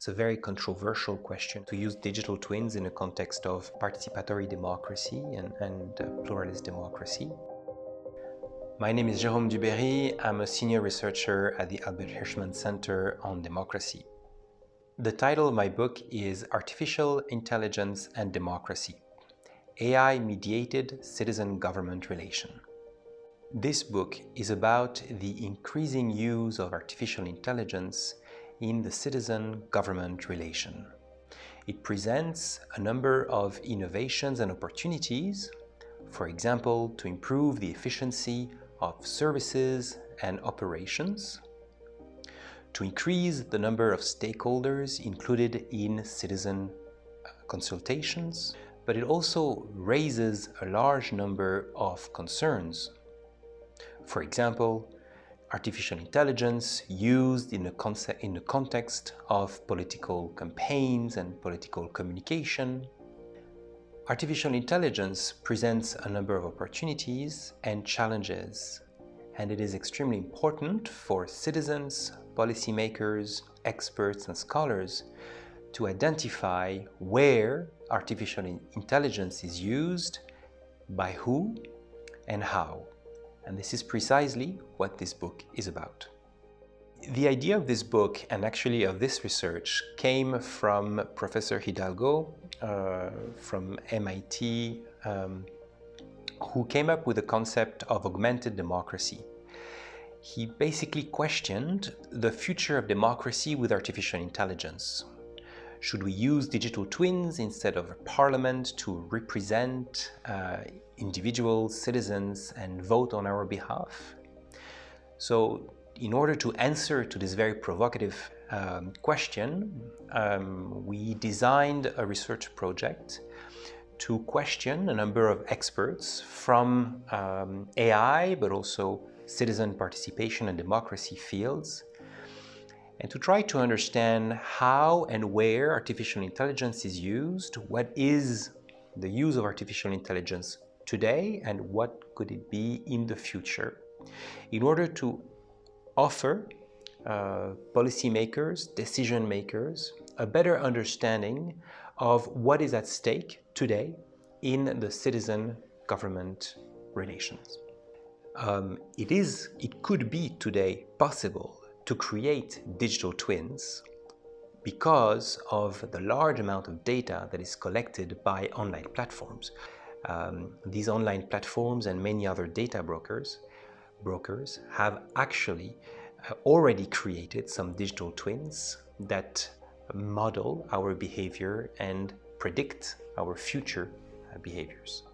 It's a very controversial question to use digital twins in a context of participatory democracy and pluralist democracy. My name is Jérôme Duberry. I'm a senior researcher at the Albert Hirschman Center on Democracy. The title of my book is Artificial Intelligence and Democracy: AI-mediated citizen-government relation. This book is about the increasing use of artificial intelligence in the citizen-government relation. It presents a number of innovations and opportunities, for example, to improve the efficiency of services and operations, to increase the number of stakeholders included in citizen consultations, but it also raises a large number of concerns. For example, artificial intelligence used in the context of political campaigns and political communication. Artificial intelligence presents a number of opportunities and challenges, and it is extremely important for citizens, policymakers, experts, and scholars to identify where artificial intelligence is used, by who, and how. And this is precisely what this book is about. The idea of this book, and actually of this research, came from Professor Hidalgo from MIT, who came up with the concept of augmented democracy. He basically questioned the future of democracy with artificial intelligence. Should we use digital twins instead of a parliament to represent individual citizens and vote on our behalf? So, in order to answer to this very provocative question, we designed a research project to question a number of experts from AI, but also citizen participation and democracy fields, and to try to understand how and where artificial intelligence is used, what is the use of artificial intelligence today, and what could it be in the future, in order to offer policymakers, decision makers, a better understanding of what is at stake today in the citizen-government relations. It could be today possible to create digital twins because of the large amount of data that is collected by online platforms. These online platforms and many other data brokers have actually already created some digital twins that model our behavior and predict our future behaviors.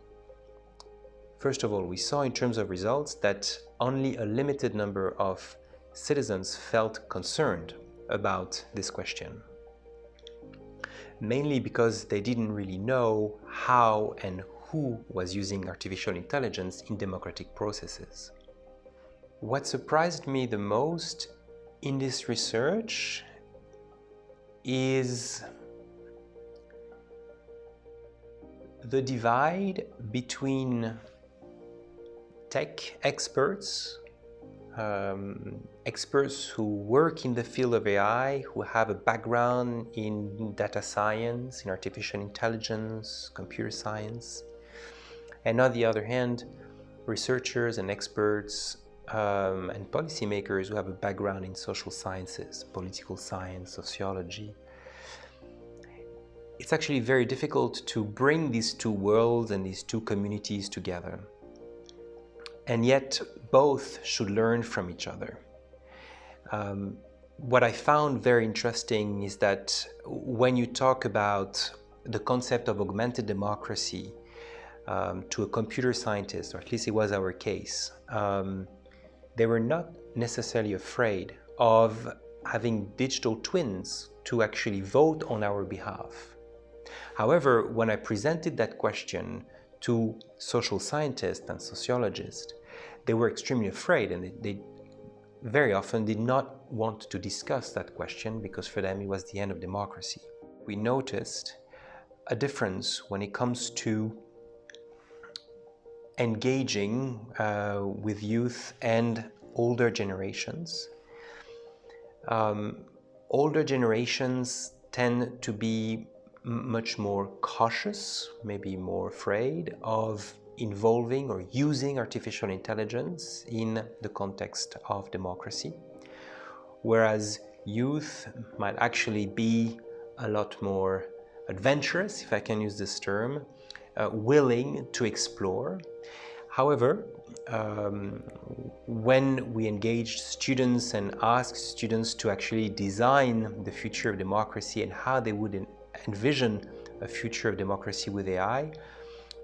First of all, we saw in terms of results that only a limited number of citizens felt concerned about this question, mainly because they didn't really know how and who was using artificial intelligence in democratic processes. What surprised me the most in this research is the divide between tech experts, experts who work in the field of AI, who have a background in data science, in artificial intelligence, computer science, and on the other hand, researchers and experts and policymakers who have a background in social sciences, political science, sociology. It's actually very difficult to bring these two worlds and these two communities together. And yet, both should learn from each other. What I found very interesting is that when you talk about the concept of augmented democracy to a computer scientist, or at least it was our case, they were not necessarily afraid of having digital twins to actually vote on our behalf. However, when I presented that question to social scientists and sociologists, they were extremely afraid, and they very often did not want to discuss that question because for them it was the end of democracy. We noticed a difference when it comes to engaging with youth and older generations. Older generations tend to be much more cautious, maybe more afraid of involving or using artificial intelligence in the context of democracy, whereas youth might actually be a lot more adventurous, if I can use this term, willing to explore. However, when we engage students and ask students to actually design the future of democracy and how they would envision a future of democracy with AI,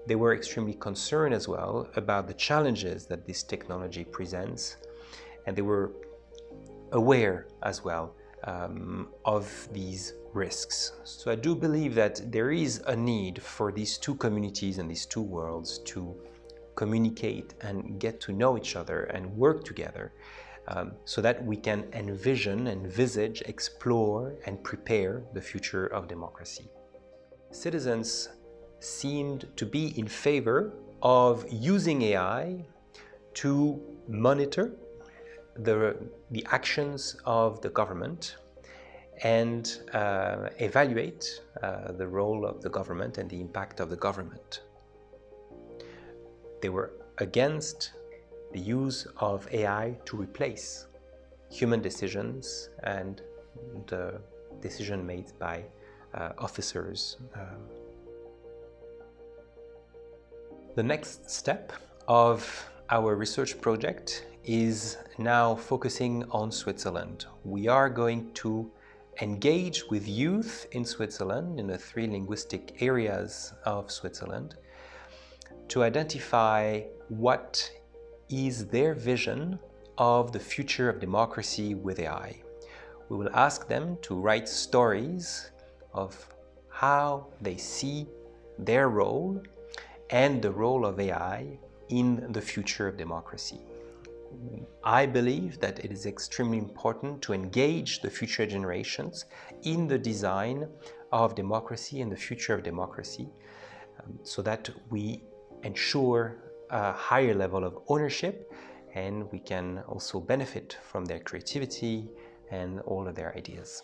they were extremely concerned as well about the challenges that this technology presents, and they were aware as well of these risks. So I do believe that there is a need for these two communities and these two worlds to communicate and get to know each other and work together so that we can envision, envisage, explore and prepare the future of democracy. Citizens seemed to be in favor of using AI to monitor the actions of the government and evaluate the role of the government and the impact of the government. They were against the use of AI to replace human decisions and the decision made by officers. The next step of our research project is now focusing on Switzerland. We are going to engage with youth in Switzerland, in the 3 linguistic areas of Switzerland, to identify what is their vision of the future of democracy with AI. We will ask them to write stories of how they see their role and the role of AI in the future of democracy. I believe that it is extremely important to engage the future generations in the design of democracy and the future of democracy so that we ensure a higher level of ownership and we can also benefit from their creativity and all of their ideas.